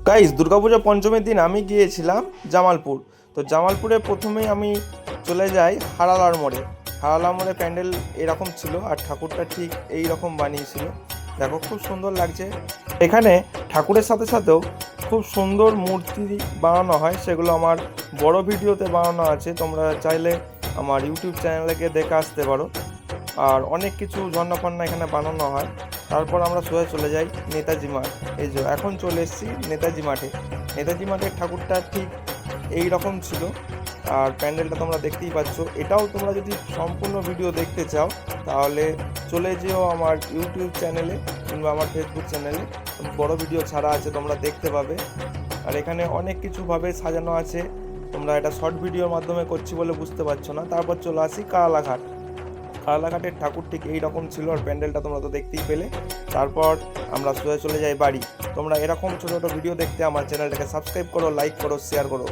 Guys, Durga Puja পঞ্চমীর দিন আমি গিয়েছিলাম জামালপুর। তো জামালপুরে প্রথমেই আমি চলে যাই হারালার মোড়ে। হারালার মোড়ে প্যান্ডেল এরকম ছিল, আর ঠাকুরটা ঠিক এই রকম বানিয়েছিল। দেখো, খুব সুন্দর লাগছে। এখানে ঠাকুরের সাথে সাথেও খুব সুন্দর মূর্তি বানানো হয়, সেগুলো আমার বড় ভিডিওতে বানানো আছে, তোমরা চাইলে আমার ইউটিউব চ্যানেলে গিয়ে দেখে আসতে পারো। আর অনেক কিছু ঝর্ণা ফর্ণা এখানে বানানো হয়। তারপর আমরা সোজা চলে যাই নেতাজি মাঠ। এই যে এখন চলে এসেছি নেতাজি মাঠে। নেতাজি মাঠের ঠাকুরটা ঠিক এই রকম ছিল, আর প্যান্ডেলটা তোমরা দেখতেই পাচ্ছ। এটাও তোমরা যদি সম্পূর্ণ ভিডিও দেখতে চাও তাহলে চলে যেও আমার ইউটিউব চ্যানেলে কিংবা আমার ফেসবুক চ্যানেলে, বড় ভিডিও ছাড়া আছে, তোমরা দেখতে পাবে। আর এখানে অনেক কিছুভাবে সাজানো আছে, তোমরা এটা শর্ট ভিডিওর মাধ্যমে করছি বলে বুঝতে পারছো না। তারপর চলে আসি কালাঘাট। কালাঘাটের ঠাকুর ঠিক এই রকম ছিল, আর প্যান্ডেলটা তোমরা তো দেখতেই পেলে। তারপর আমরা সোজা চলে যাই বাড়ি। তোমরা এরকম ছোটো ছোটো ভিডিও দেখতে আমার চ্যানেলটাকে সাবস্ক্রাইব করো, লাইক করো, শেয়ার করো।